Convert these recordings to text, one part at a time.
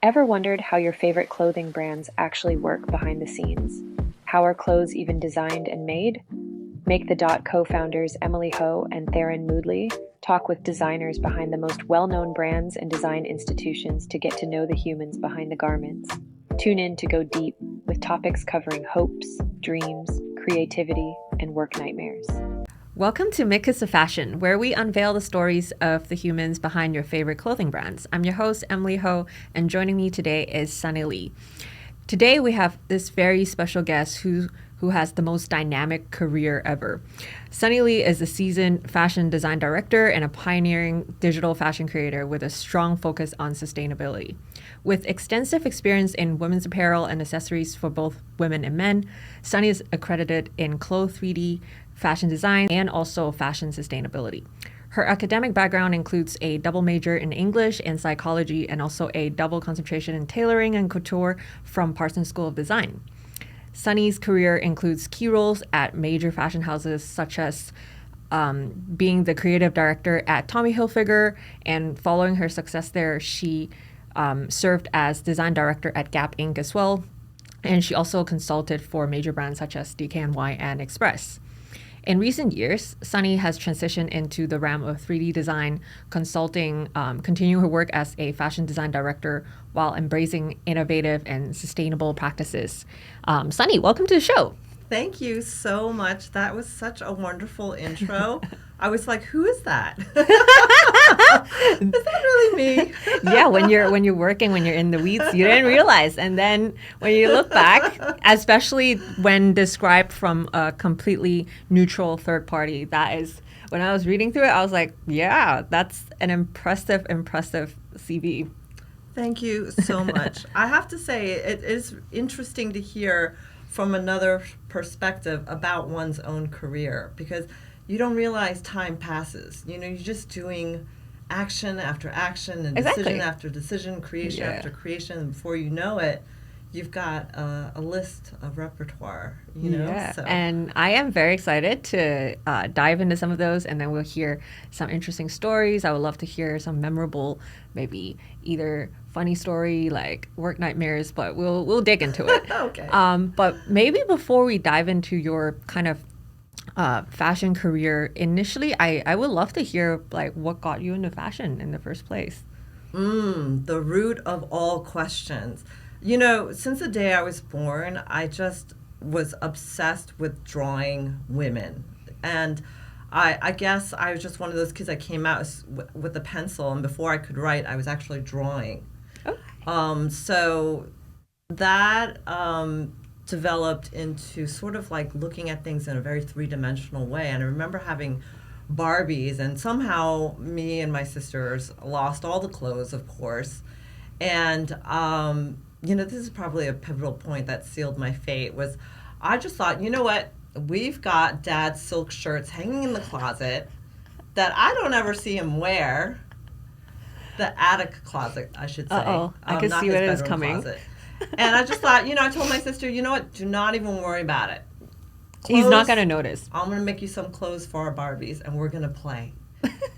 Ever wondered how your favorite clothing brands actually work behind the scenes? How are clothes even designed and made? Make the Dot co-founders Emily Ho and Theron Moodley talk with designers behind the most well-known brands and design institutions to get to know the humans behind the garments. Tune in to go deep with topics covering hopes, dreams, creativity, and work nightmares. Welcome to Myths of Fashion, where we unveil the stories of the humans behind your favorite clothing brands. I'm your host, Emily Ho, and joining me today is Sunnie Lee. Today we have this very special guest who has the most dynamic career ever. Sunnie Lee is a seasoned fashion design director and a pioneering digital fashion creator with a strong focus on sustainability. With extensive experience in women's apparel and accessories for both women and men, Sunnie is accredited in clothes 3D, fashion design, and also fashion sustainability. Her academic background includes a double major in English and psychology, and also a double concentration in tailoring and couture from Parsons School of Design. Sunnie's career includes key roles at major fashion houses, such as being the creative director at Tommy Hilfiger, and following her success there, she served as design director at Gap Inc. as well, and she also consulted for major brands such as DKNY and Express. In recent years, Sunnie has transitioned into the realm of 3D design consulting, continuing her work as a fashion design director while embracing innovative and sustainable practices. Sunnie, welcome to the show. Thank you so much. That was such a wonderful intro. I was like, who is that? Is that really me? Yeah, when you're working, when you're in the weeds, you didn't realize. And then when you look back, especially when described from a completely neutral third party, that is, when I was reading through it, I was like, yeah, that's an impressive CV. Thank you so much. I have to say, it is interesting to hear from another perspective about one's own career, because you don't realize time passes. You know, you're just doing action after action and decision after decision, creation after creation, and before you know it, you've got a list of repertoire, you know? Yeah, so. And I am very excited to dive into some of those, and then we'll hear some interesting stories. I would love to hear some memorable, maybe either funny story like work nightmares, but we'll dig into it. Okay. But maybe before we dive into your kind of fashion career, initially, I would love to hear like what got you into fashion in the first place. The root of all questions. You know, since the day I was born, I just was obsessed with drawing women. And I guess I was just one of those kids that came out with a pencil, and before I could write, I was actually drawing. Okay. So that developed into sort of like looking at things in a very three-dimensional way. And I remember having Barbies, and somehow me and my sisters lost all the clothes, of course. And you know, this is probably a pivotal point that sealed my fate. Was I just thought, you know what, we've got Dad's silk shirts hanging in the closet that I don't ever see him wear. The attic closet, I should say. I can see what is coming. Closet. And I just thought, you know, I told my sister, you know what, do not even worry about it. He's not going to notice. I'm going to make you some clothes for our Barbies, and we're going to play.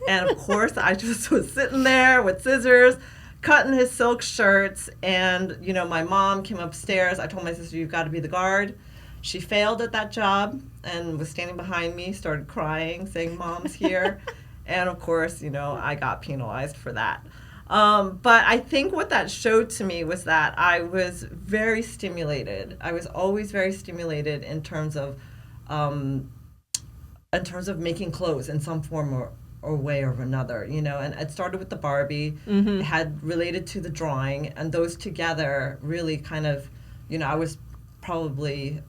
And of course, I just was sitting there with scissors, cutting his silk shirts, and, you know, my mom came upstairs. I told my sister, you've got to be the guard. She failed at that job and was standing behind me, started crying, saying, Mom's here. And of course, you know, I got penalized for that. But I think what that showed to me was that I was very stimulated. I was always very stimulated in terms of making clothes in some form or way or another, you know. And it started with the Barbie, it had related to the drawing, and those together really kind of, you know, I was probably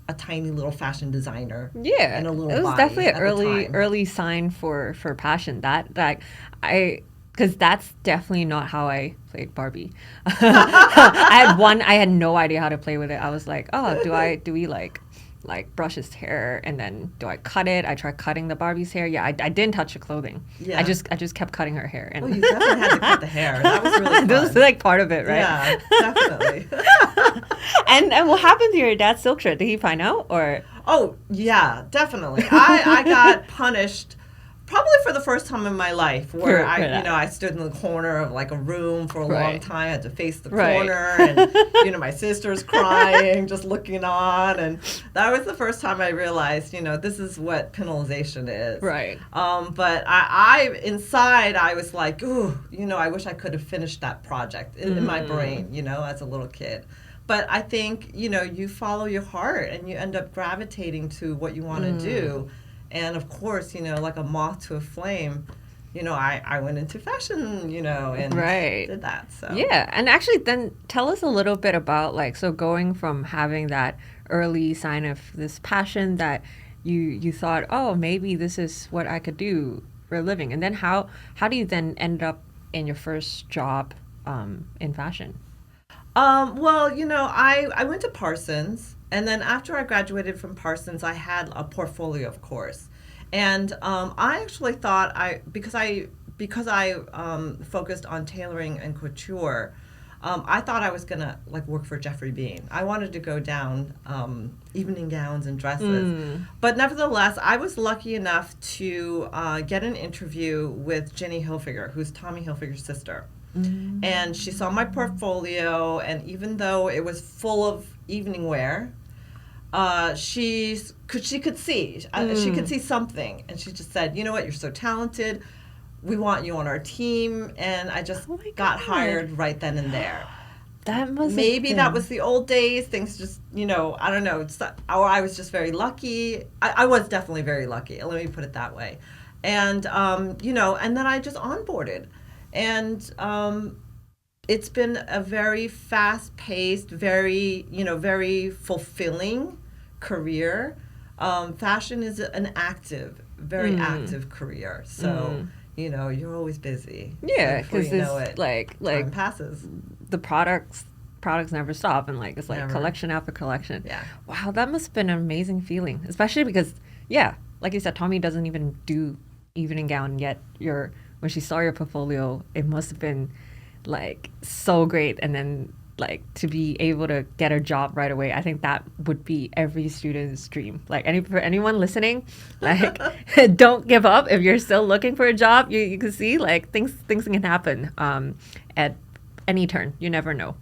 a tiny little fashion designer. Yeah, in a little it was body definitely an at early sign for passion. Because that's definitely not how I played Barbie. I had no idea how to play with it. I was like, oh, do we like brush his hair, and then do I cut it? I tried cutting the Barbie's hair. Yeah, I didn't touch the clothing. Yeah. I just kept cutting her hair. And you definitely had to cut the hair. That was really fun. That was like part of it, right? Yeah, definitely. And what happened to your dad's silk shirt? Did he find out, or? Oh, yeah, definitely. I got punished probably for the first time in my life, where I stood in the corner of like a room for a long time. I had to face the corner, and my sister's crying, just looking on, and that was the first time I realized, this is what penalization is. Right. But I inside, I was like, ooh, I wish I could have finished that project in my brain, as a little kid. But I think, you follow your heart and you end up gravitating to what you want to do. And of course, like a moth to a flame, I went into fashion, and did that. So yeah, and actually, then tell us a little bit about so going from having that early sign of this passion that you thought, oh, maybe this is what I could do for a living, and then how do you then end up in your first job in fashion? Well, I went to Parsons. And then after I graduated from Parsons, I had a portfolio, of course. And I actually thought because I focused on tailoring and couture, I thought I was gonna work for Jeffrey Bean. I wanted to go down evening gowns and dresses. But nevertheless, I was lucky enough to get an interview with Jenny Hilfiger, who's Tommy Hilfiger's sister. And she saw my portfolio, and even though it was full of evening wear, she could see she could see something, and she just said, you know what, you're so talented, we want you on our team. And I just got hired right then and there. That must that was the old days. Things just, I don't know, or I was just very lucky. I was definitely very lucky, let me put it that way. And and then I just onboarded. And it's been a very fast-paced, very fulfilling career. Fashion is an very active career. So, you're always busy. Yeah, because it's time passes. The products never stop, and it's Never. collection after collection. Yeah. Wow, that must have been an amazing feeling, especially because, like you said, Tommy doesn't even do evening gown yet. When she saw your portfolio, it must have been so great. And then to be able to get a job right away, I think that would be every student's dream. For anyone listening, don't give up. If you're still looking for a job, you can see things can happen at any turn. You never know.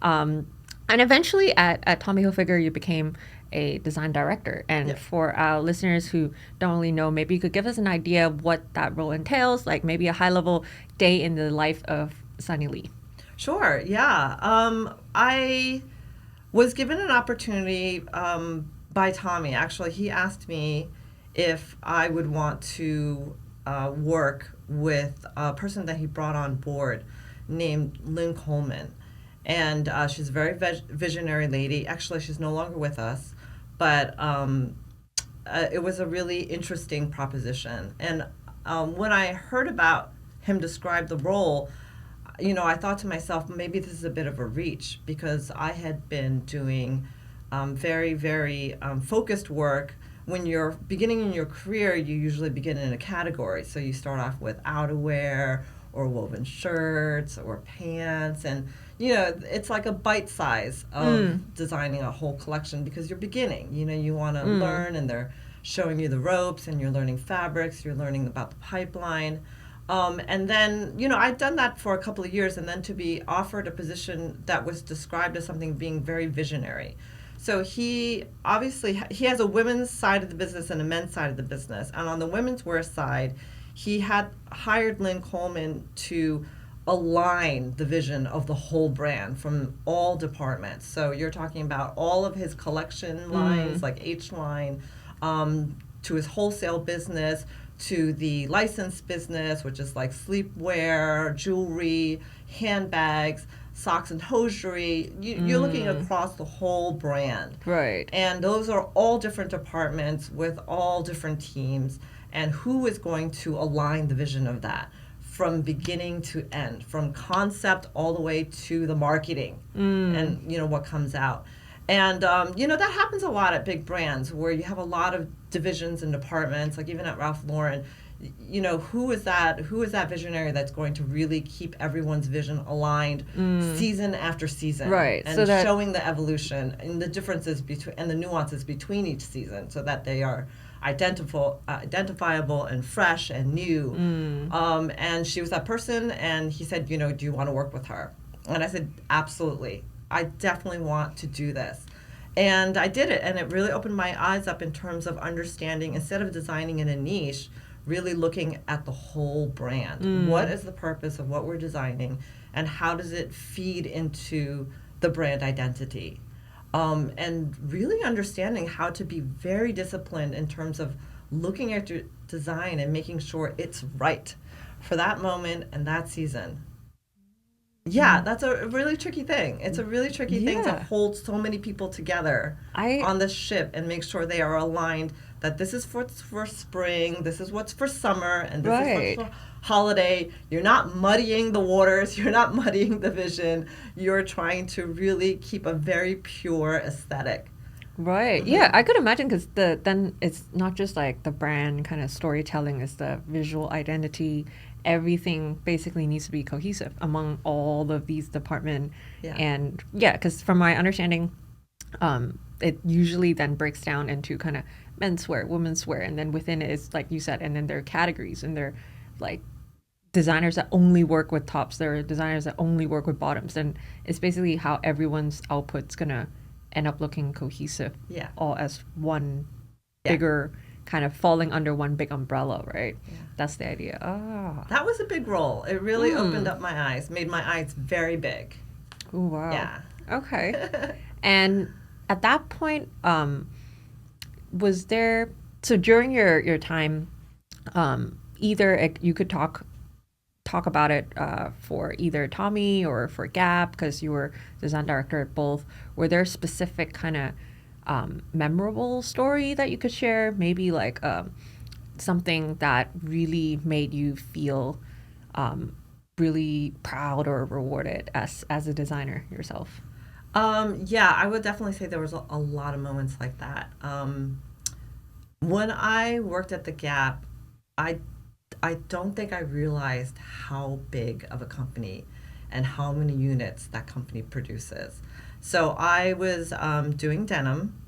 And eventually at Tommy Hilfiger, you became a design director. And for our listeners who don't really know, maybe you could give us an idea of what that role entails, maybe a high-level day in the life of Sunnie Lee. Sure, yeah. I was given an opportunity by Tommy. Actually, he asked me if I would want to work with a person that he brought on board named Lynn Coleman. And she's a very visionary lady. Actually, she's no longer with us. But it was a really interesting proposition. And when I heard about him describe the role, I thought to myself, maybe this is a bit of a reach, because I had been doing very, very focused work. When you're beginning in your career, you usually begin in a category. So you start off with outerwear or woven shirts or pants, and it's like a bite size of designing a whole collection, because you're beginning. You want to learn, and they're showing you the ropes, and you're learning fabrics, you're learning about the pipeline. And then, I'd done that for a couple of years, and then to be offered a position that was described as something being very visionary. So he has a women's side of the business and a men's side of the business. And on the women's wear side, he had hired Lynn Coleman to align the vision of the whole brand from all departments. So you're talking about all of his collection lines, like H line, to his wholesale business, to the licensed business, which is like sleepwear, jewelry, handbags, socks and hosiery. You're looking across the whole brand. Right. And those are all different departments with all different teams. And who is going to align the vision of that from beginning to end, from concept all the way to the marketing and, what comes out. And, that happens a lot at big brands where you have a lot of divisions and departments, like even at Ralph Lauren. Who is that visionary that's going to really keep everyone's vision aligned season after season, right? And so that, showing the evolution and the differences between and the nuances between each season, so that they are identifiable and fresh and new. And she was that person, and he said, do you want to work with her? And I said, absolutely. I definitely want to do this. And I did it, and it really opened my eyes up in terms of understanding, instead of designing in a niche, really looking at the whole brand. What is the purpose of what we're designing, and how does it feed into the brand identity? And really understanding how to be very disciplined in terms of looking at your design and making sure it's right for that moment and that season. Yeah, that's a really tricky thing. It's a really tricky thing to hold so many people together on the ship and make sure they are aligned, that this is for spring, this is what's for summer, and this is what's for holiday. You're not muddying the waters. You're not muddying the vision. You're trying to really keep a very pure aesthetic. Right. Yeah, I could imagine, because then it's not just like the brand kind of storytelling, it's the visual identity. Everything basically needs to be cohesive among all of these departments. And because from my understanding, it usually then breaks down into kind of menswear, women's wear, and then within it is, like you said, and then there are categories, and there are like designers that only work with tops, there are designers that only work with bottoms, and it's basically how everyone's output's gonna end up looking cohesive, all as one bigger kind of falling under one big umbrella, right? That's the idea. That was a big role. It really opened up my eyes, made my eyes very big. Oh, wow. Yeah. Okay. And at that point, was there, so during your time, either you could talk about it for either Tommy or for Gap, because you were design director at both. Were there specific kind of memorable story that you could share? Maybe like something that really made you feel really proud or rewarded as a designer yourself? I would definitely say there was a lot of moments like that. When I worked at the Gap, I don't think I realized how big of a company and how many units that company produces. So I was doing denim,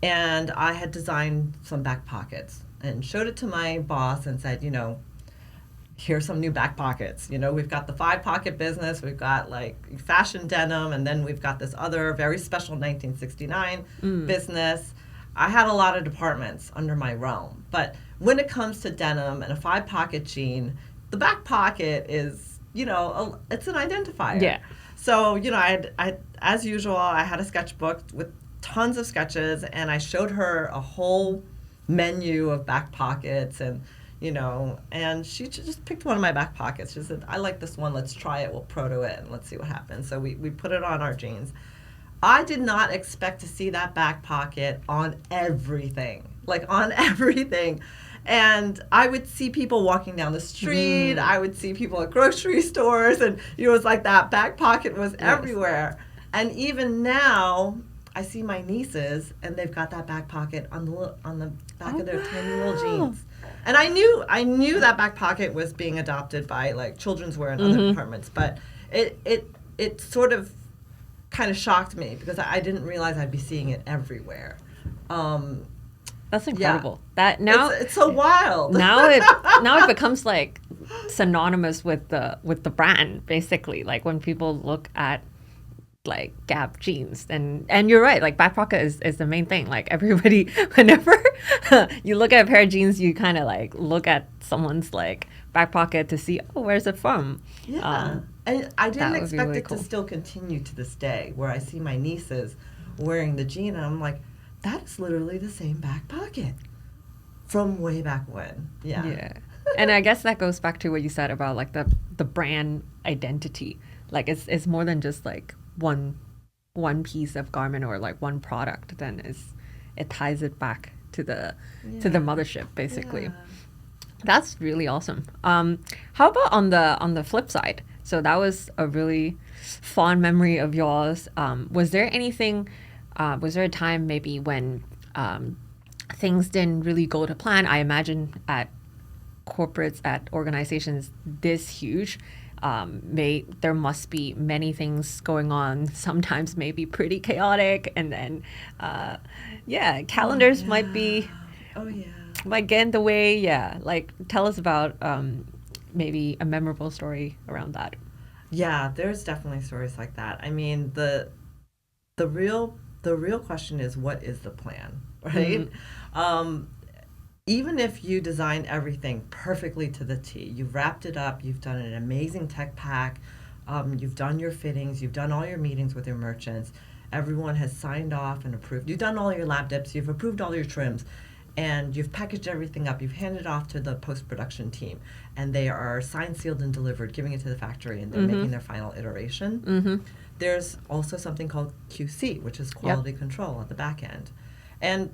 and I had designed some back pockets and showed it to my boss and said, here's some new back pockets. We've got the 5-pocket business, we've got like fashion denim, and then we've got this other very special 1969 business. I had a lot of departments under my realm, but when it comes to denim and a 5-pocket jean, the back pocket is, it's an identifier. Yeah. So, I as usual, I had a sketchbook with tons of sketches, and I showed her a whole menu of back pockets, and and she just picked one of my back pockets. She said, I like this one, let's try it, we'll proto it, and let's see what happens. So we put it on our jeans. I did not expect to see that back pocket on everything. And I would see people walking down the street. I would see people at grocery stores, and it was like that back pocket was everywhere. And even now, I see my nieces, and they've got that back pocket on the back of their tiny little jeans. And I knew that back pocket was being adopted by like children's wear and other departments, but it sort of kind of shocked me because I didn't realize I'd be seeing it everywhere. That's incredible. That now it's so wild. Now it becomes like synonymous with the brand, basically. Like when people look at like Gap jeans, and you're right, like back pocket is the main thing. Like everybody, whenever you look at a pair of jeans, you kind of like look at someone's like back pocket to see, oh, where's it from? And I didn't expect really it cool to still continue to this day, where I see my nieces wearing the jean, and I'm like, that is literally the same back pocket from way back when. Yeah. And I guess that goes back to what you said about like the brand identity. Like it's more than just like one piece of garment or like one product. Then it ties it back to the mothership, basically. That's really awesome. How about on the flip side? So that was a really fond memory of yours. Was there anything? Was there a time maybe when things didn't really go to plan? I imagine at corporates, at organizations this huge, there must be many things going on. Sometimes maybe pretty chaotic, and then calendars might be Again, the way, like tell us about maybe a memorable story around that. Yeah, there's definitely stories like that. I mean, the real question is, what is the plan, right? Even if you design everything perfectly to the T, you've wrapped it up, you've done an amazing tech pack, you've done your fittings, you've done all your meetings with your merchants, everyone has signed off and approved, you've done all your lab dips, you've approved all your trims, and you've packaged everything up, you've handed it off to the post-production team, and they are signed, sealed, and delivered, giving it to the factory, and they're making their final iteration. There's also something called QC, which is quality control at the back end. And,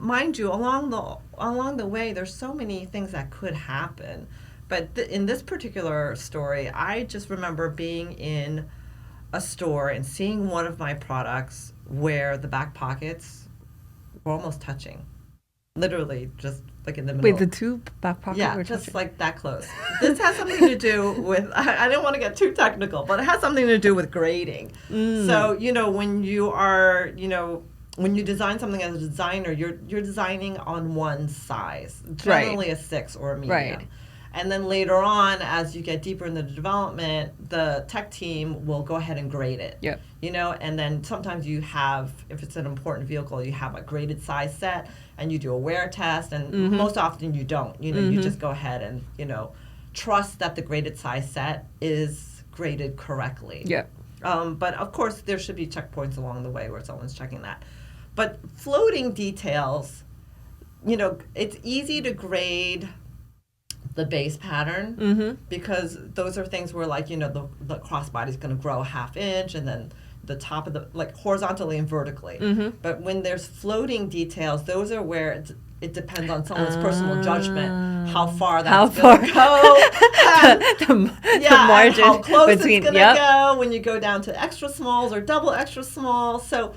mind you, along the way, there's so many things that could happen. But in this particular story, I just remember being in a store and seeing one of my products where the back pockets were almost touching. Literally, just like in the middle. Wait, the two back pockets were just touching? like that close. This has something to do with, I don't want to get too technical, but it has something to do with grading. So, when you are, when you design something as a designer, you're designing on one size, generally a 6 or a medium. Right. And then later on, as you get deeper in the development, the tech team will go ahead and grade it. Yep. And then sometimes you have, if it's an important vehicle, you have a graded size set and you do a wear test, and most often you don't. You just go ahead and, trust that the graded size set is graded correctly. Yep. But of course, there should be checkpoints along the way where someone's checking that. But floating details, it's easy to grade the base pattern because those are things where, like, the crossbody is going to grow a ½ inch, and then the top of the, like, horizontally and vertically. But when there's floating details, those are where it depends on someone's personal judgment how far that's going to go. The margin how close between, it's going to go when you go down to extra smalls or double extra small. So,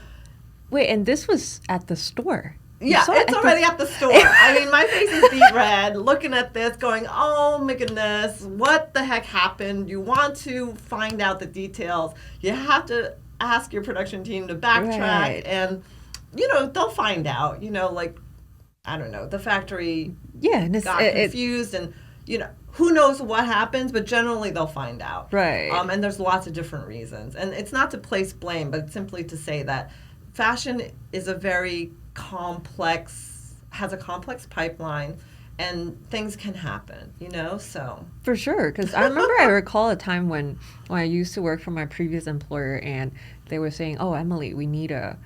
wait, and this was at the store? Yeah, it's already at the store. I mean, my face is beet red, looking at this, going, oh my goodness, what the heck happened? You want to find out the details. You have to ask your production team to backtrack, and, they'll find out. Like, I don't know, the factory got confused, and, who knows what happens, but generally they'll find out. Right. And there's lots of different reasons. And it's not to place blame, but it's simply to say that fashion is has a complex pipeline, and things can happen, so. For sure, because I recall a time when I used to work for my previous employer, and they were saying, oh, Emily, we need a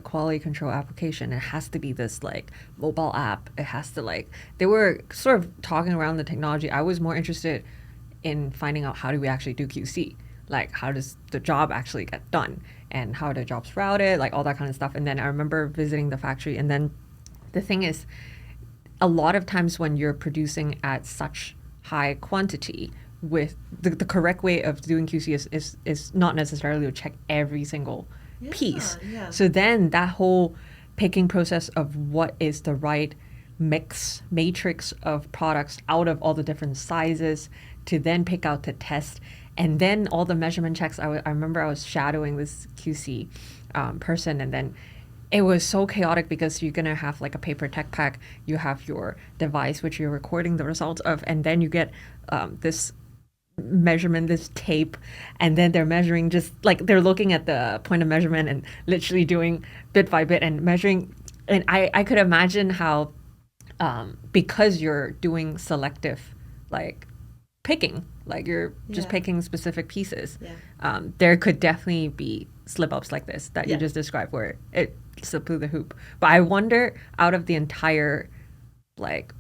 quality control application. It has to be this, like, mobile app. It has to, they were sort of talking around the technology. I was more interested in finding out, how do we actually do QC? Like, how does the job actually get done, and how are the jobs routed, like all that kind of stuff. And then I remember visiting the factory, and then the thing is, a lot of times when you're producing at such high quantity, with the correct way of doing QC is not necessarily to check every single piece. Yeah. So then that whole picking process of what is the right matrix of products out of all the different sizes to then pick out to test, and then all the measurement checks. I remember I was shadowing this QC person, and then it was so chaotic because you're going to have like a paper tech pack, you have your device which you're recording the results of, and then you get this measurement, this tape, and then they're measuring, just like they're looking at the point of measurement and literally doing bit by bit and measuring. And I could imagine how because you're doing selective, like, picking, like you're just picking specific pieces, there could definitely be slip ups like this that you just described where it slipped through the hoop. But I wonder, out of the entire like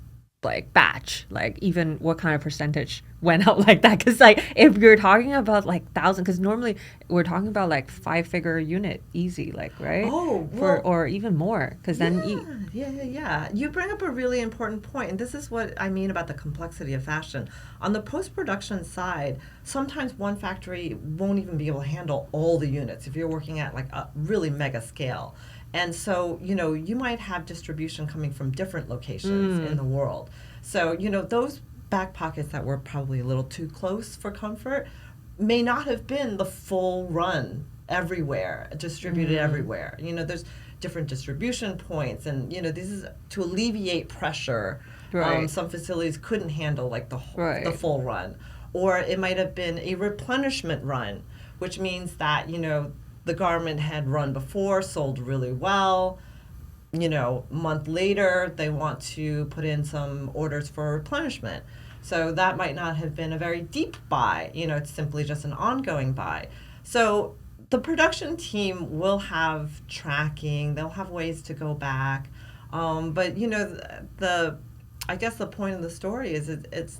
batch, like, even what kind of percentage went out like that, because like if you're talking about like 1,000, because normally we're talking about like 5-figure unit easy, like, right? Oh, well, or even more, because then you bring up a really important point, and this is what I mean about the complexity of fashion. On the post-production side, sometimes one factory won't even be able to handle all the units if you're working at like a really mega scale. And so, you might have distribution coming from different locations in the world. So, those back pockets that were probably a little too close for comfort may not have been the full run everywhere, distributed everywhere. There's different distribution points, and this is to alleviate pressure. Right. Some facilities couldn't handle like the Right. the full run, or it might have been a replenishment run, which means that the garment had run before, sold really well. Month later, they want to put in some orders for replenishment. So that might not have been a very deep buy. It's simply just an ongoing buy. So the production team will have tracking. They'll have ways to go back. But I guess the point of the story is is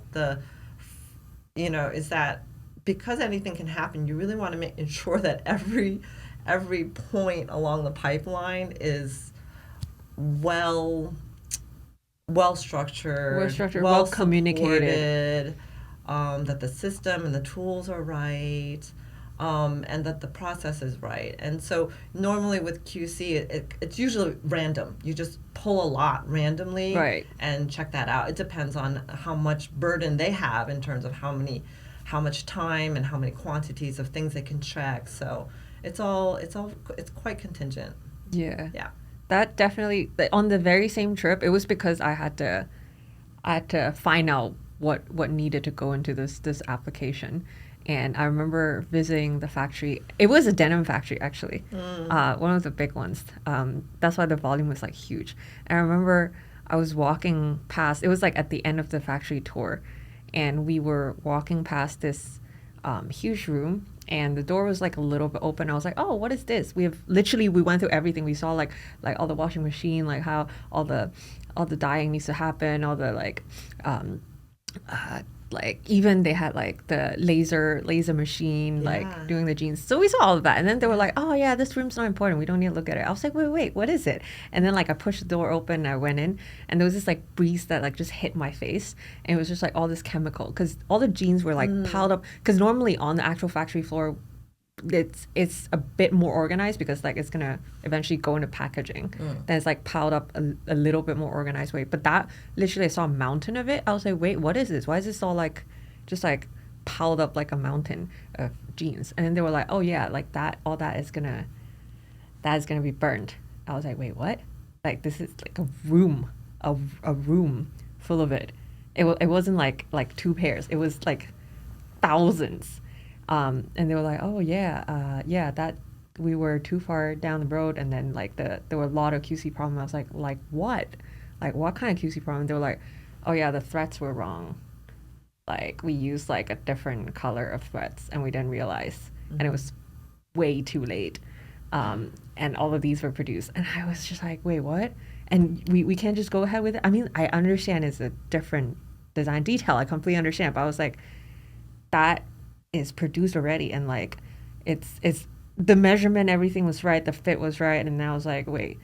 that because anything can happen, you really want to make sure that every point along the pipeline is well structured, well communicated, that the system and the tools are right, and that the process is right. And so normally with QC, it's usually random. You just pull a lot randomly, right, and check that out. It depends on how much burden they have in terms of how much time and how many quantities of things they can check. So it's quite contingent. Yeah. Yeah. That definitely, on the very same trip, it was because I had to find out what needed to go into this application. And I remember visiting the factory. It was a denim factory, actually, one of the big ones. That's why the volume was like huge. And I remember I was walking past, it was like at the end of the factory tour, and we were walking past this huge room, and the door was like a little bit open. I was like, oh, what is this? We went through everything. We saw like all the washing machine, like how all the dyeing needs to happen, all the like even they had like the laser machine, like doing the jeans. So we saw all of that. And then they were like, oh yeah, this room's not important. We don't need to look at it. I was like, wait, what is it? And then like I pushed the door open and I went in, and there was this like breeze that like just hit my face. And it was just like all this chemical, because all the jeans were like piled up. Because normally on the actual factory floor, it's a bit more organized, because like it's gonna eventually go into packaging. Then it's like piled up a little bit more organized way. But that literally, I saw a mountain of it. I was like, wait, what is this? Why is this all like just like piled up like a mountain of jeans? And then they were like, oh yeah, like all that is gonna be burned. I was like, wait, what? Like this is like a room full of it. It wasn't like two pairs. It was like thousands. And they were like, oh yeah, that we were too far down the road, and then like there were a lot of QC problems. I was like what? Like what kind of QC problem? They were like, oh yeah, the threads were wrong. Like we used like a different color of threads, and we didn't realize, and it was way too late. And all of these were produced, and I was just like, wait, what? And we can't just go ahead with it. I mean, I understand it's a different design detail. I completely understand, but I was like, that is produced already, and like it's the measurement, everything was right, the fit was right. And I was like, wait,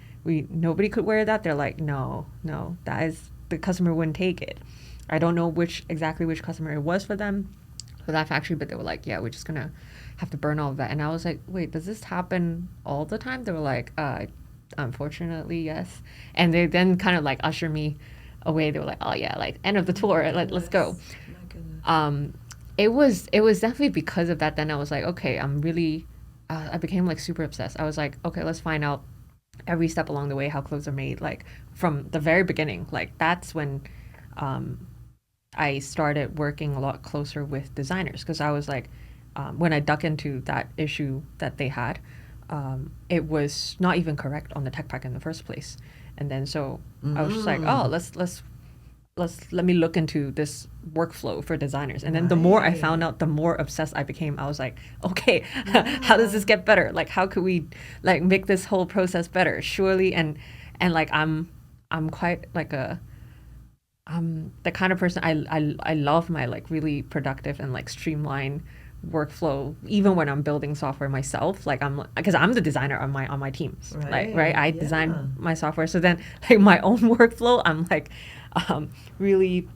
nobody could wear that? They're like, no, that is, the customer wouldn't take it. I don't know which customer it was for them, for that factory, but they were like, yeah, we're just gonna have to burn all of that. And I was like, wait, does this happen all the time? They were like, unfortunately, yes. And they then kind of like usher me away. They were like, oh yeah, like end of the tour, let's go. It was definitely because of that. Then I was like, okay, I'm really, I became like super obsessed. I was like, okay, let's find out every step along the way how clothes are made, like from the very beginning. Like that's when I started working a lot closer with designers, because I was like, when I dug into that issue that they had, it was not even correct on the tech pack in the first place. And then so I was just like, oh, let me look into this workflow for designers. And then the more I found out, the more obsessed I became. I was like, okay, how does this get better? Like, how could we like make this whole process better? Surely, and like I'm quite like I'm the kind of person, I love my like really productive and like streamlined workflow, even when I'm building software myself. Like because I'm the designer on my team, right? I design my software. So then like my own workflow, I'm like really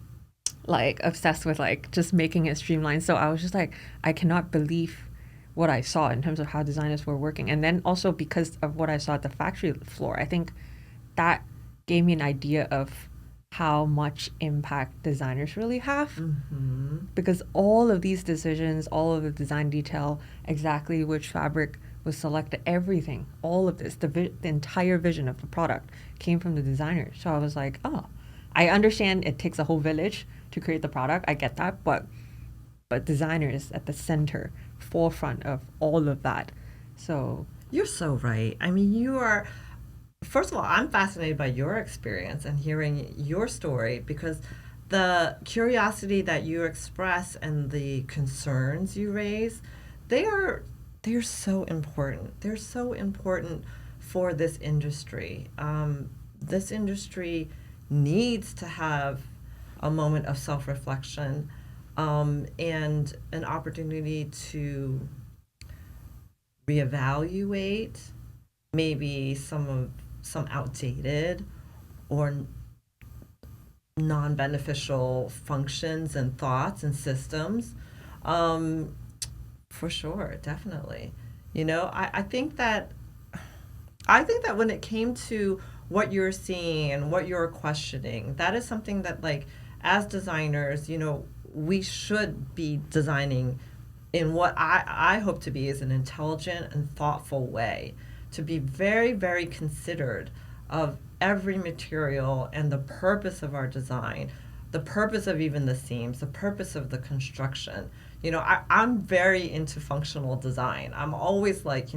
like obsessed with like just making it streamlined. So I was just like, I cannot believe what I saw in terms of how designers were working. And then also because of what I saw at the factory floor, I think that gave me an idea of how much impact designers really have. Because all of these decisions, all of the design detail, exactly which fabric was selected. Everything, all of this, the entire vision of the product came from the designer. So I was like, oh, I understand it takes a whole village to create the product. I get that, but designer is at the center, forefront of all of that. So you're so right. I mean, you are. First of all, I'm fascinated by your experience and hearing your story, because the curiosity that you express and the concerns you raise, they're so important. They're so important for this industry. This industry needs to have a moment of self-reflection, and an opportunity to reevaluate maybe some outdated or non-beneficial functions and thoughts and systems. For sure, definitely. I think that when it came to what you're seeing and what you're questioning, that is something that, like, as designers, we should be designing in what I hope to be is an intelligent and thoughtful way, to be very, very considered of every material and the purpose of our design, the purpose of even the seams, the purpose of the construction. I'm very into functional design. I'm always like,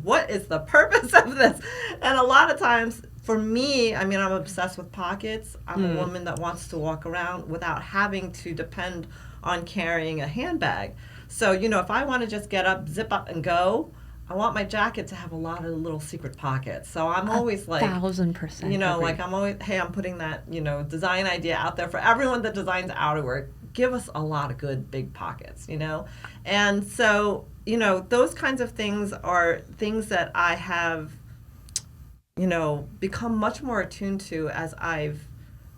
what is the purpose of this? And a lot of times, for me, I mean, I'm obsessed with pockets. I'm a woman that wants to walk around without having to depend on carrying a handbag. So, if I want to just get up, zip up, and go, I want my jacket to have a lot of little secret pockets. So I'm always like 1,000%. Like I'm always, hey, I'm putting that, design idea out there for everyone that designs outerwear. Give us a lot of good big pockets, And so, those kinds of things are things that I have, become much more attuned to as I've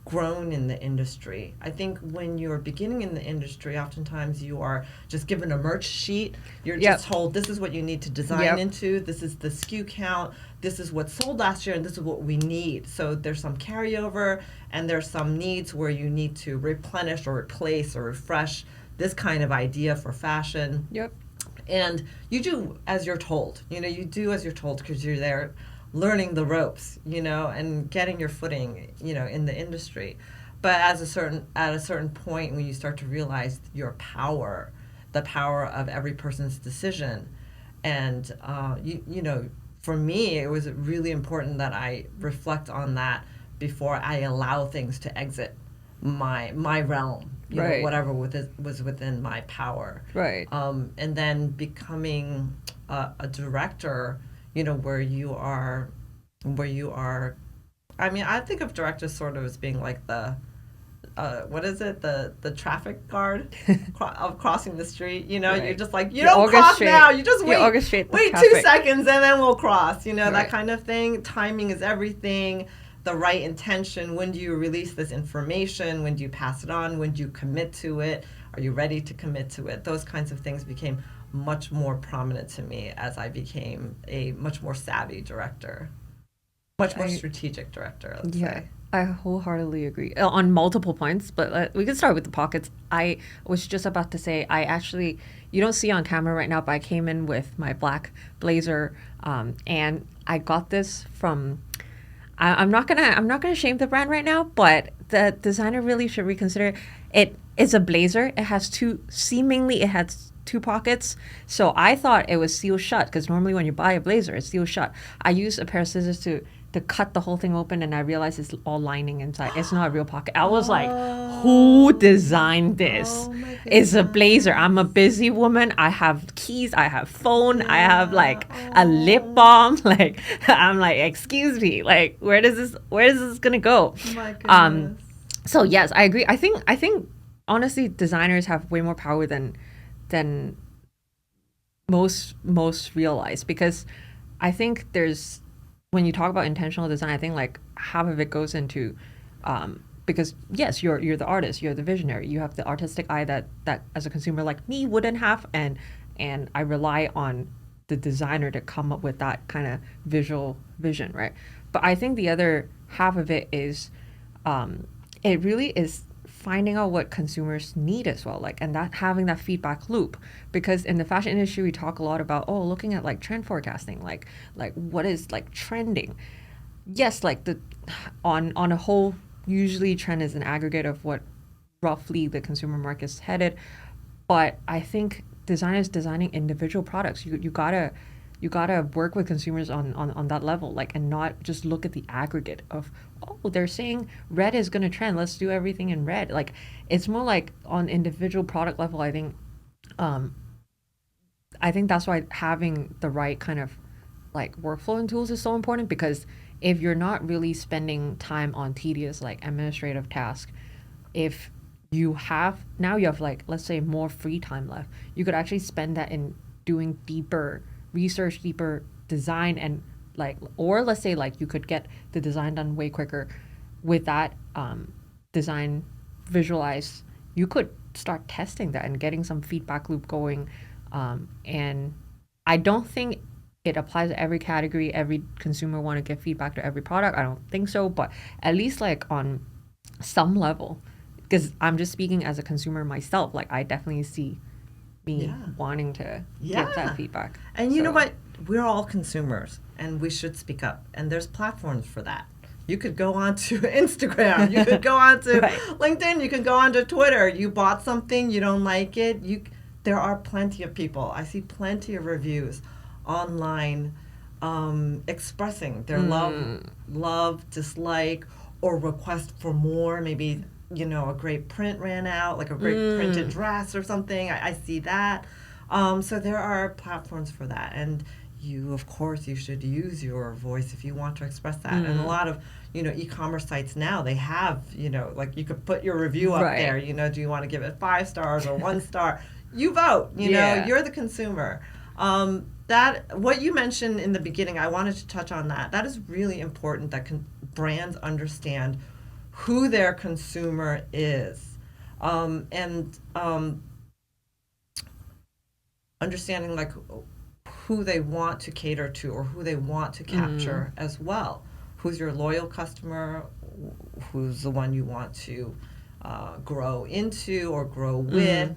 grown in the industry. I think when you're beginning in the industry, oftentimes you are just given a merch sheet. You're just told, this is what you need to design into. This is the SKU count. This is what sold last year, and this is what we need. So there's some carryover, and there's some needs where you need to replenish or replace or refresh this kind of idea for fashion. Yep. And you do as you're told. You do as you're told, because you're there learning the ropes, and getting your footing, in the industry. But at a certain point, when you start to realize your power, the power of every person's decision, and for me, it was really important that I reflect on that before I allow things to exit my realm, right. Whatever was within my power. Right. And then becoming a director, where you are, I mean, I think of directors sort of as being like the, what is it? The traffic guard of crossing the street. Right. You're just like, you don't cross now. You just wait 2 seconds and then we'll cross. Right. That kind of thing. Timing is everything. The right intention. When do you release this information? When do you pass it on? When do you commit to it? Are you ready to commit to it? Those kinds of things became much more prominent to me as I became a much more savvy director, much more strategic director, let's say. I wholeheartedly agree on multiple points, but we can start with the pockets. I was just about to say, you don't see on camera right now, but I came in with my black blazer, and I got this from, I'm not gonna shame the brand right now, but the designer really should reconsider it. It's a blazer. It has two pockets. So I thought it was sealed shut, because normally when you buy a blazer, it's sealed shut. I used a pair of scissors to cut the whole thing open, and I realized it's all lining inside. It's not a real pocket. I was like, who designed this? It's a blazer. I'm a busy woman. I have keys. I have phone. I have like a lip balm. Like, I'm like, excuse me. Like, where is this gonna go? Oh my goodness. So yes, I agree. I think honestly, designers have way more power than most realize, because I think when you talk about intentional design, I think like half of it goes into because yes, you're the artist, you're the visionary, you have the artistic eye that as a consumer like me wouldn't have, and I rely on the designer to come up with that kind of visual vision, right? But I think the other half of it is it really is finding out what consumers need as well, like, and that having that feedback loop. Because in the fashion industry, we talk a lot about, looking at like trend forecasting, like what is like trending. Yes, like on a whole, usually trend is an aggregate of what roughly the consumer market is headed. But I think designers designing individual products, you gotta work with consumers on that level, like, and not just look at the aggregate of, they're saying red is gonna trend, let's do everything in red. Like, it's more like on individual product level. I think that's why having the right kind of like workflow and tools is so important, because if you're not really spending time on tedious like administrative tasks, if you have like, let's say, more free time left, you could actually spend that in doing deeper research, deeper design, and like, or let's say like you could get the design done way quicker with that design visualized. You could start testing that and getting some feedback loop going. And I don't think it applies to every category. Every consumer want to give feedback to every product. I don't think so, but at least like on some level, because I'm just speaking as a consumer myself, like I definitely see me wanting to give that feedback. And you know what? We're all consumers and we should speak up. And there's platforms for that. You could go onto Instagram. You could go onto LinkedIn. You can go onto Twitter. You bought something, you don't like it. There are plenty of people. I see plenty of reviews online expressing their love, dislike, or request for more. Maybe, a great print ran out, like a great printed dress or something. I see that. So there are platforms for that. And of course, you should use your voice if you want to express that. And a lot of, e-commerce sites now, they have, like you could put your review up there. Do you want to give it 5 stars or 1 star? You vote, you're the consumer. That what you mentioned in the beginning, I wanted to touch on that. That is really important, that brands understand who their consumer is, and understanding like who they want to cater to or who they want to capture as well. Who's your loyal customer? Who's the one you want to grow into or grow with?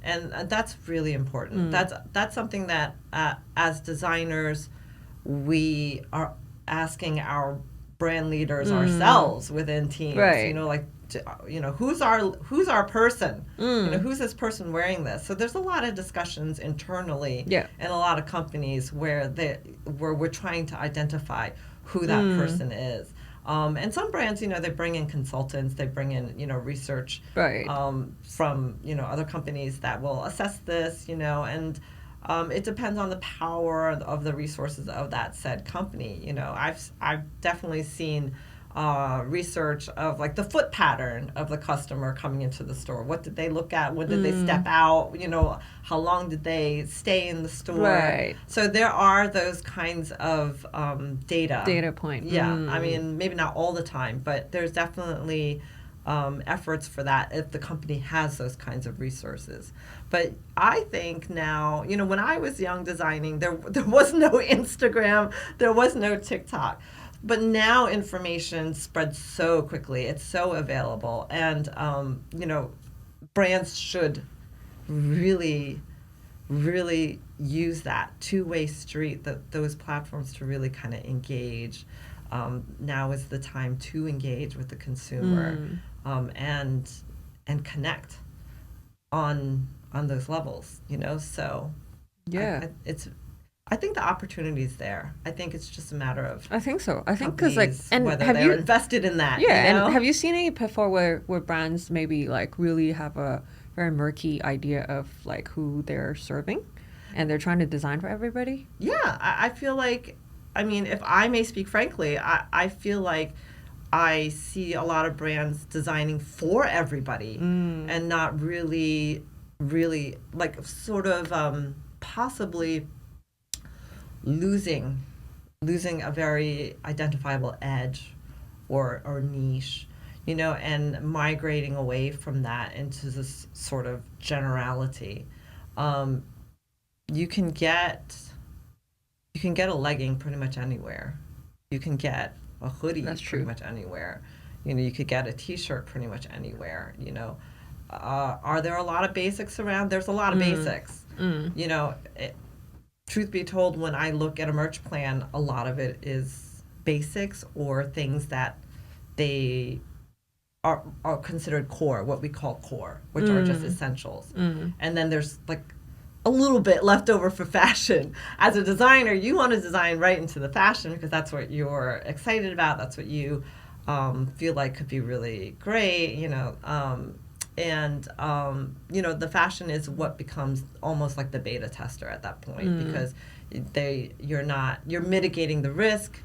And that's really important. That's something that as designers we are asking our brand leaders ourselves within teams. Who's our person? Who's this person wearing this? So there's a lot of discussions internally in a lot of companies where we're trying to identify who that person is. And some brands, they bring in consultants, they bring in, research from, other companies that will assess this, and it depends on the power of the resources of that said company. I've definitely seen research of like the foot pattern of the customer coming into the store. What did they look at? When did they step out? How long did they stay in the store? So there are those kinds of data point. I mean, maybe not all the time, but there's definitely efforts for that if the company has those kinds of resources. But I think now, when I was young designing, there was no Instagram, there was no TikTok. But now information spreads so quickly. It's so available. And, brands should really, really use that two-way street, those platforms to really kind of engage. Now is the time to engage with the consumer and connect on those levels, So I think the opportunity is there. I think it's just a matter of. I think so. I think because and whether they're invested in that. Yeah, and have you seen any before where brands maybe like really have a very murky idea of like who they're serving, and they're trying to design for everybody? Yeah, I feel like, if I may speak frankly, I feel like I see a lot of brands designing for everybody and not really like sort of possibly losing a very identifiable edge or niche, and migrating away from that into this sort of generality. You can get a legging pretty much anywhere. You can get a hoodie pretty much anywhere. You could get a T-shirt pretty much anywhere. Are there a lot of basics around? There's a lot of basics. Truth be told, when I look at a merch plan, a lot of it is basics or things that they are considered core, what we call core, which are just essentials. And then there's like a little bit left over for fashion. As a designer, you want to design right into the fashion because that's what you're excited about. That's what you feel like could be really great, the fashion is what becomes almost like the beta tester at that point because you're mitigating the risk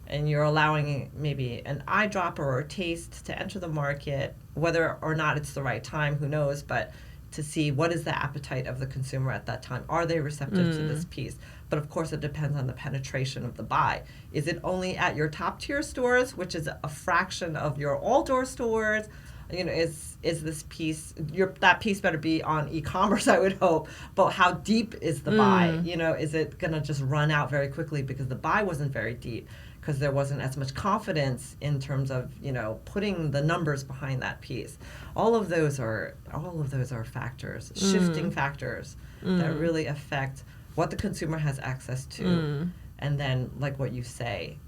and you're allowing maybe an eyedropper or a taste to enter the market, whether or not it's the right time, who knows, but to see what is the appetite of the consumer at that time. Are they receptive to this piece? But of course, it depends on the penetration of the buy. Is it only at your top tier stores, which is a fraction of your all door stores? Is this piece, that piece better be on e-commerce, I would hope, but how deep is the buy? Is it going to just run out very quickly because the buy wasn't very deep, because there wasn't as much confidence in terms of, putting the numbers behind that piece. All of those are factors, shifting factors that really affect what the consumer has access to. And then, like what you say,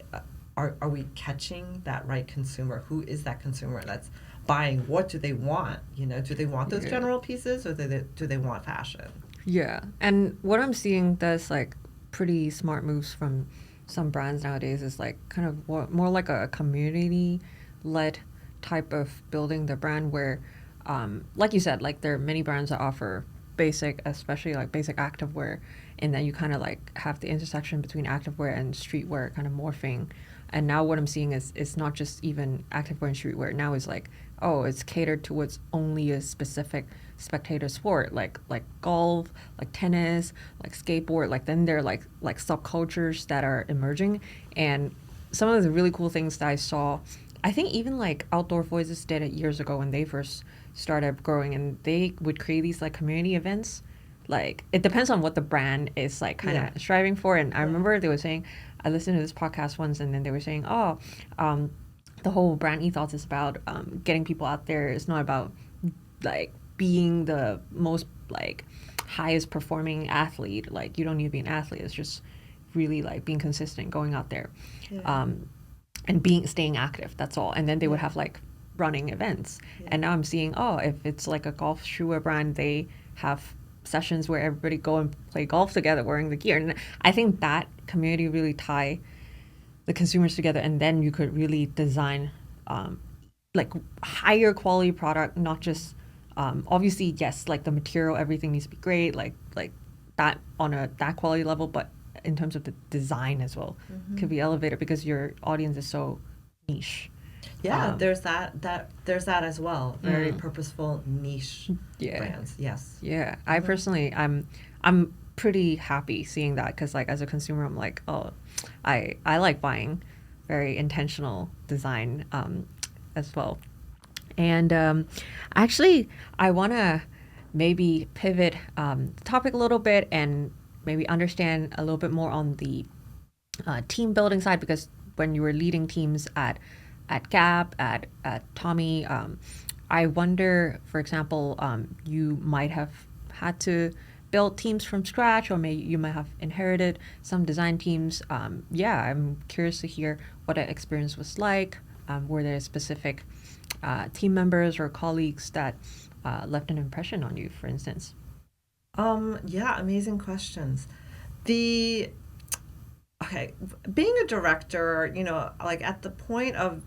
are we catching that right consumer? Who is that consumer that's buying? What do they want? Do they want those general pieces, or do they want fashion? Yeah, and what I'm seeing that's like pretty smart moves from some brands nowadays is like kind of more like a community-led type of building the brand where, like you said, like there are many brands that offer basic, especially like basic activewear, and then you kind of like have the intersection between activewear and streetwear kind of morphing. And now what I'm seeing is it's not just even activewear and streetwear. Now it's like, it's catered towards only a specific spectator sport, like golf, like tennis, like skateboard. Like then there are like subcultures that are emerging. And some of the really cool things that I saw, I think even like Outdoor Voices did it years ago when they first started growing, and they would create these like community events. Like it depends on what the brand is like kind of striving for. And I remember they were saying, I listened to this podcast once, and then they were saying, the whole brand ethos is about getting people out there. It's not about like being the most like highest performing athlete. Like you don't need to be an athlete. It's just really like being consistent, going out there, and staying active. That's all. And then they would have like running events. And now I'm seeing, if it's like a golf shoe brand, they have sessions where everybody go and play golf together wearing the gear. And I think that community really tie the consumers together, and then you could really design like higher quality product, not just obviously yes, like the material, everything needs to be great, like that on that quality level, but in terms of the design as well could be elevated because your audience is so niche. There's that as well. Very purposeful niche brands. Yes. Yeah, I personally, I'm pretty happy seeing that because like as a consumer, I'm like, I like buying very intentional design as well. And actually, I want to maybe pivot the topic a little bit and maybe understand a little bit more on the team building side, because when you were leading teams at Gap, at Tommy, I wonder, for example, you might have had to build teams from scratch, or maybe you might have inherited some design teams. I'm curious to hear what that experience was like. Were there specific team members or colleagues that left an impression on you, for instance? Amazing questions. Being a director, like at the point of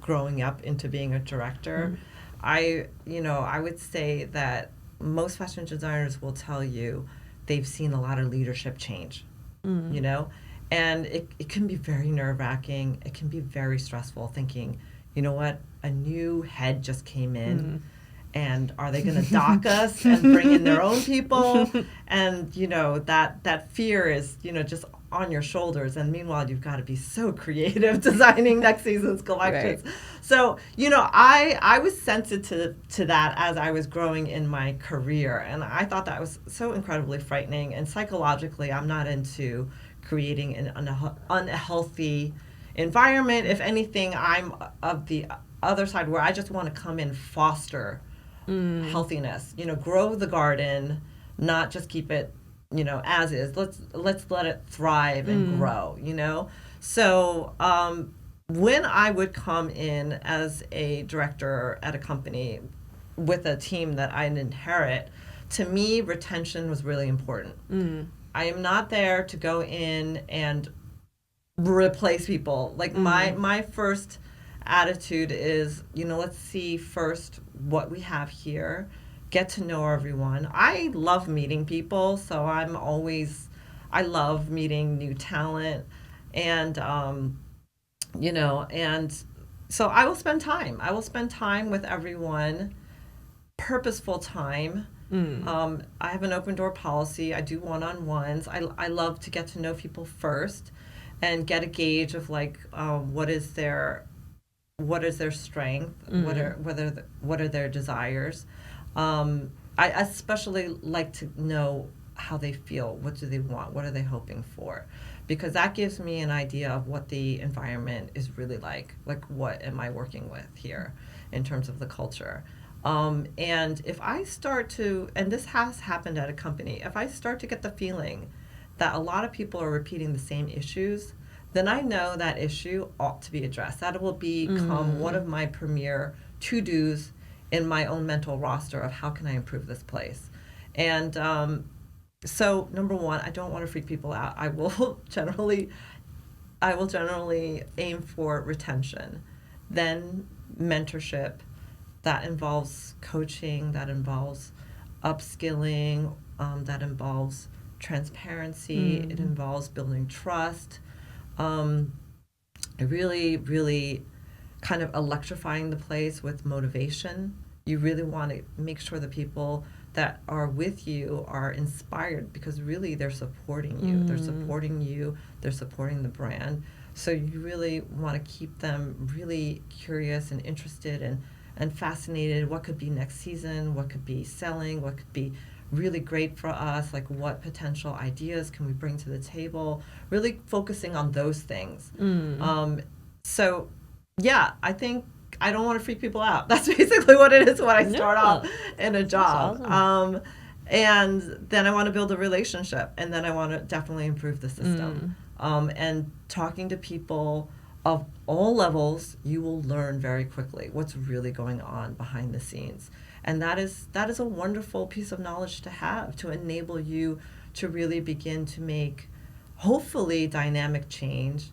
growing up into being a director, I would say that most fashion designers will tell you they've seen a lot of leadership change, and it can be very nerve-wracking. It can be very stressful thinking, you know what, a new head just came in, and are they going to dock us and bring in their own people? And, that fear is, just on your shoulders. And meanwhile, you've got to be so creative designing next season's collections. Right. So, I was sensitive to that as I was growing in my career. And I thought that was so incredibly frightening. And psychologically, I'm not into creating an unhealthy environment. If anything, I'm of the other side where I just want to come in, foster healthiness, grow the garden, not just keep it, as is. Let's let it thrive and grow, So when I would come in as a director at a company with a team that I inherit, to me, retention was really important. I am not there to go in and replace people. Like my first attitude is, let's see first what we have here, get to know everyone. I love meeting people, so I love meeting new talent, and and so I will spend time. I will spend time with everyone, purposeful time. I have an open door policy. I do one-on-ones. I love to get to know people first and get a gauge of like what is their strength, what are their desires. I especially like to know how they feel. What do they want? What are they hoping for? Because that gives me an idea of what the environment is really like. Like, what am I working with here in terms of the culture? And if I start to, and this has happened at a company, if I start to get the feeling that a lot of people are repeating the same issues, then I know that issue ought to be addressed. That will become one of my premier to-dos in my own mental roster of how can I improve this place. And so number one, I don't want to freak people out. I will generally aim for retention, then mentorship. That involves coaching, that involves upskilling, that involves transparency, it involves building trust, really, really kind of electrifying the place with motivation. You really want to make sure the people that are with you are inspired, because really they're supporting you. They're supporting you. They're supporting the brand. So you really want to keep them really curious and interested and fascinated. What could be next season? What could be selling? What could be really great for us? Like, what potential ideas can we bring to the table? Really focusing on those things. So yeah, I think I don't want to freak people out. That's basically what it is when I start off in a job. That's awesome. And then I want to build a relationship, and then I want to definitely improve the system. And talking to people of all levels, you will learn very quickly what's really going on behind the scenes. And that is a wonderful piece of knowledge to have, to enable you to really begin to make, hopefully, dynamic change,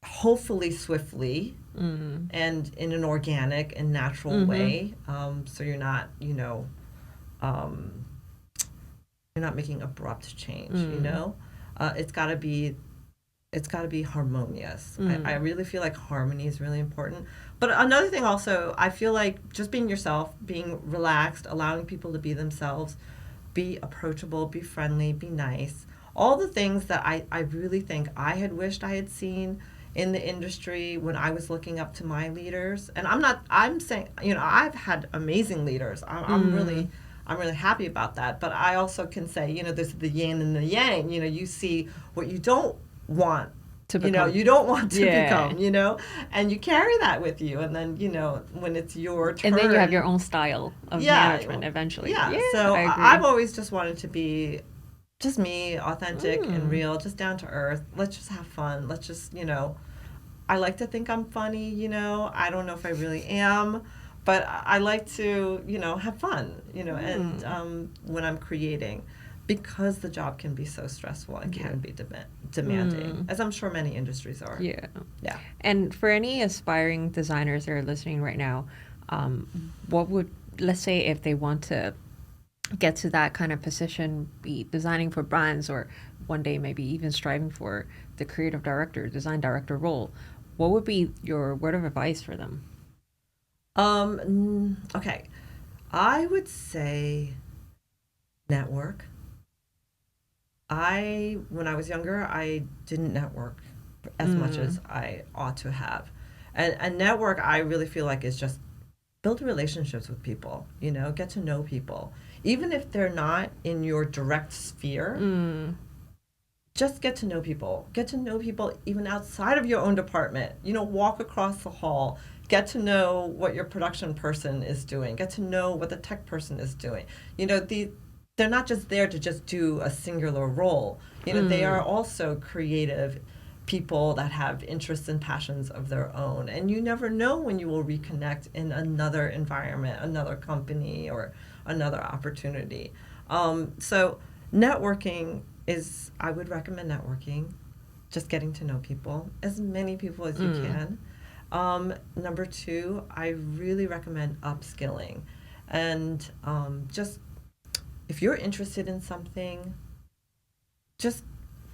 hopefully swiftly, and in an organic and natural way. So you're not, you're not making abrupt change, It's got to be harmonious. I really feel like harmony is really important. But another thing also, I feel like just being yourself, being relaxed, allowing people to be themselves, be approachable, be friendly, be nice. All the things that I really think I had wished I had seen in the industry when I was looking up to my leaders. And I'm saying, I've had amazing leaders. I'm really happy about that. But I also can say, there's the yin and the yang. You see what you don't want to become. You don't want to become, and you carry that with you. And then, when it's your turn. And then you have your own style of management eventually. Yeah. So I've always just wanted to be just me, authentic and real, just down to earth. Let's just have fun. Let's just, I like to think I'm funny, I don't know if I really am, but I like to, have fun, and when I'm creating, because the job can be so stressful and can be demanding, as I'm sure many industries are. Yeah. And for any aspiring designers that are listening right now, let's say if they want to get to that kind of position, be designing for brands, or one day maybe even striving for the creative director, design director role, what would be your word of advice for them? Okay. I would say network. When I was younger, I didn't network as much as I ought to have. And network, I really feel like, is just build relationships with people, get to know people. Even if they're not in your direct sphere, just get to know people. Get to know people even outside of your own department. Walk across the hall. Get to know what your production person is doing. Get to know what the tech person is doing. They're not just there to just do a singular role. They are also creative people that have interests and passions of their own. And you never know when you will reconnect in another environment, another company, or another opportunity. So networking I would recommend networking, just getting to know people, as many people as you can. Number 2, I really recommend upskilling. And just, if you're interested in something, just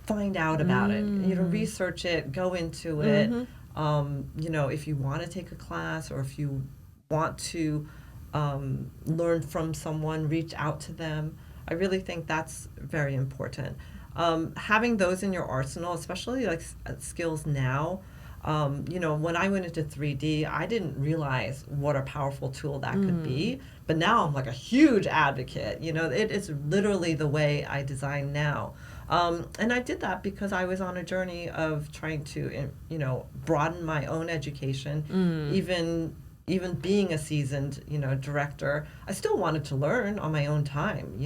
find out about it. Research it, go into it. If you want to take a class, or if you want to learn from someone, reach out to them. I really think that's very important. Having those in your arsenal, especially like skills now. When I went into 3D, I didn't realize what a powerful tool that could be. But now I'm like a huge advocate. It is literally the way I design now. And I did that because I was on a journey of trying to, broaden my own education. Even being a seasoned, director, I still wanted to learn on my own time,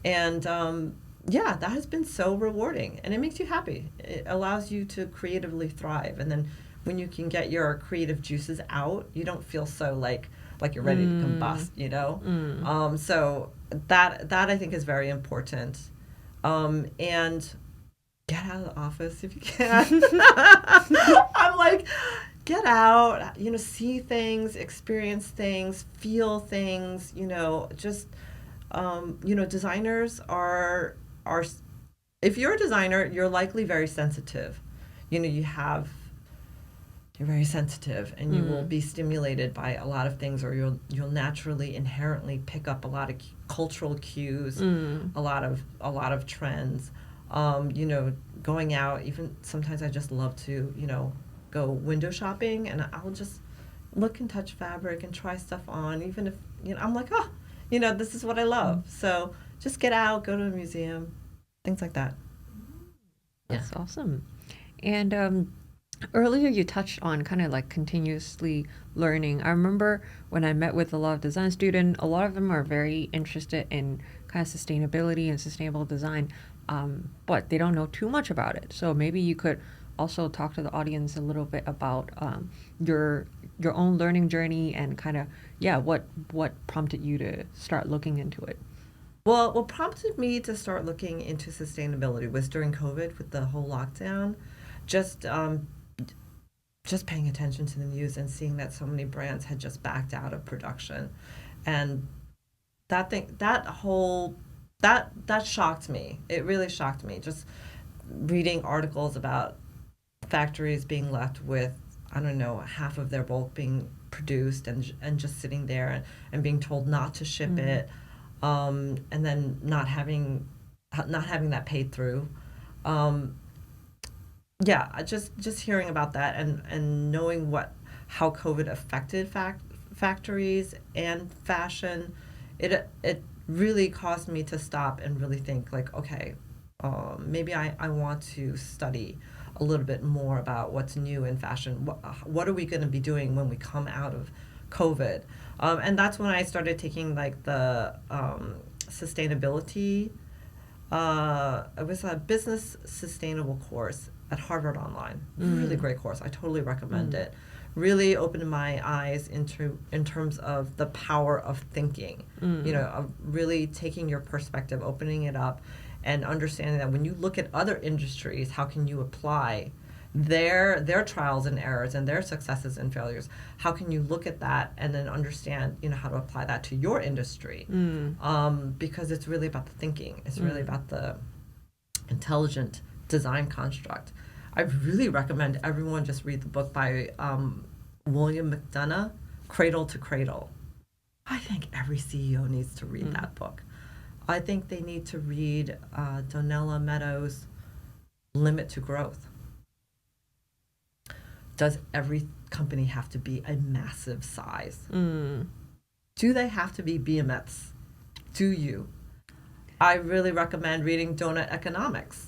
and that has been so rewarding, and it makes you happy. It allows you to creatively thrive, and then when you can get your creative juices out, you don't feel so like you're ready to combust, So that I think is very important, and get out of the office if you can. I'm like, get out, see things, experience things, feel things, just, designers are, if you're a designer, you're likely very sensitive. You're very sensitive, and you will be stimulated by a lot of things, or you'll naturally, inherently pick up a lot of cultural cues, a lot of trends. Going out, even sometimes I just love to, go window shopping, and I'll just look and touch fabric and try stuff on, even if I'm like, this is what I love. So just get out, go to a museum, things like that. That's awesome. And earlier you touched on kind of like continuously learning. I remember when I met with a lot of design students, a lot of them are very interested in kind of sustainability and sustainable design, but they don't know too much about it. So maybe you could also talk to the audience a little bit about your own learning journey, and kind of what prompted you to start looking into it. Well, what prompted me to start looking into sustainability was during COVID, with the whole lockdown, just paying attention to the news and seeing that so many brands had just backed out of production, and that shocked me. It really shocked me, just reading articles about factories being left with, I don't know, half of their bulk being produced and just sitting there and being told not to ship it, and then not having that paid through. Just hearing about that and knowing how COVID affected factories and fashion, it really caused me to stop and really think, like, okay, maybe I want to study a little bit more about what's new in fashion. What are we going to be doing when we come out of COVID? And that's when I started taking like the sustainability. It was a business sustainable course at Harvard Online. Really great course. I totally recommend it. Really opened my eyes in terms of the power of thinking. Of really taking your perspective, opening it up, and understanding that when you look at other industries, how can you apply their trials and errors and their successes and failures? How can you look at that and then understand, how to apply that to your industry? Because it's really about the thinking. It's really about the intelligent design construct. I really recommend everyone just read the book by William McDonough, Cradle to Cradle. I think every CEO needs to read that book. I think they need to read Donella Meadows' Limit to Growth. Does every company have to be a massive size? Do they have to be behemoths? Do you? I really recommend reading Donut Economics.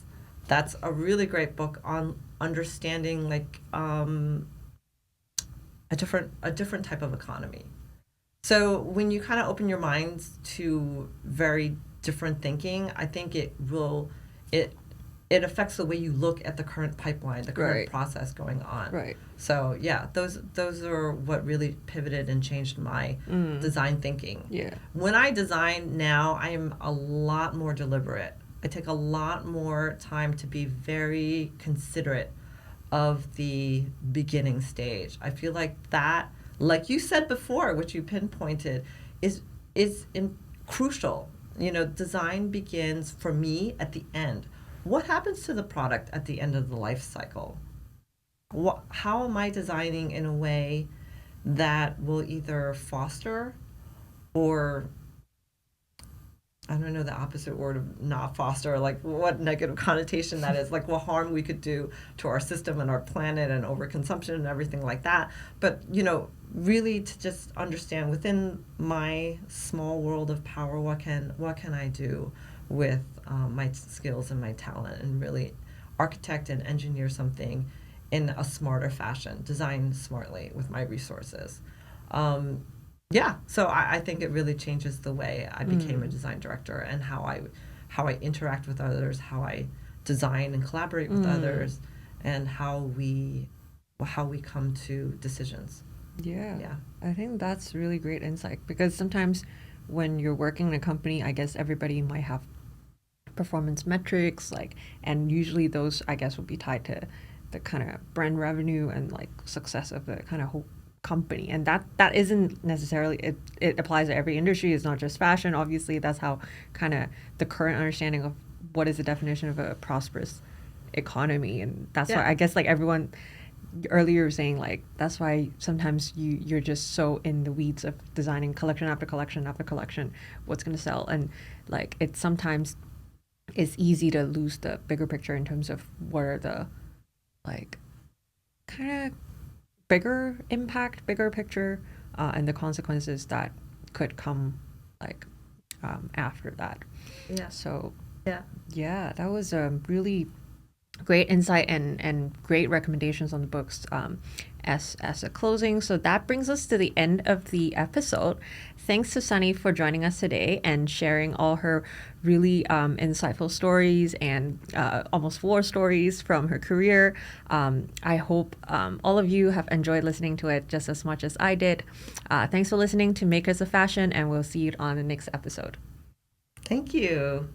That's a really great book on understanding like a different type of economy. So when you kind of open your minds to very different thinking, I think it it affects the way you look at the current pipeline, the current process going on. Right. So yeah, those are what really pivoted and changed my design thinking. Yeah. When I design now, I am a lot more deliberate. I take a lot more time to be very considerate of the beginning stage. I feel like that, like you said before, which you pinpointed, is crucial. You know, design begins for me at the end. What happens to the product at the end of the life cycle? How am I designing in a way that will either foster or, I don't know the opposite word of not foster, like what negative connotation that is, like what harm we could do to our system and our planet and overconsumption and everything like that. But, you know, really to just understand within my small world of power, what can I do with my skills and my talent, and really architect and engineer something in a smarter fashion, design smartly with my resources. Yeah, so I think it really changes the way I became a design director and how I interact with others, how I design and collaborate with others, and how we come to decisions. Yeah. I think that's really great insight, because sometimes when you're working in a company, I guess everybody might have performance metrics, like, and usually those, I guess, would be tied to the kind of brand revenue and like success of the kind of whole company, and that isn't necessarily it applies to every industry. It's not just fashion. Obviously, that's how kind of the current understanding of what is the definition of a prosperous economy, and that's why I guess like everyone earlier was saying, like, that's why sometimes you're just so in the weeds of designing collection after collection after collection what's going to sell, and like it sometimes it's easy to lose the bigger picture in terms of what are the like kind of bigger impact, bigger picture, and the consequences that could come like after that. Yeah. So yeah, that was a really great insight and great recommendations on the books as a closing. So that brings us to the end of the episode. Thanks to Sunnie for joining us today and sharing all her really insightful stories and almost war stories from her career. I hope all of you have enjoyed listening to it just as much as I did. Thanks for listening to Makers of Fashion, and we'll see you on the next episode. Thank you.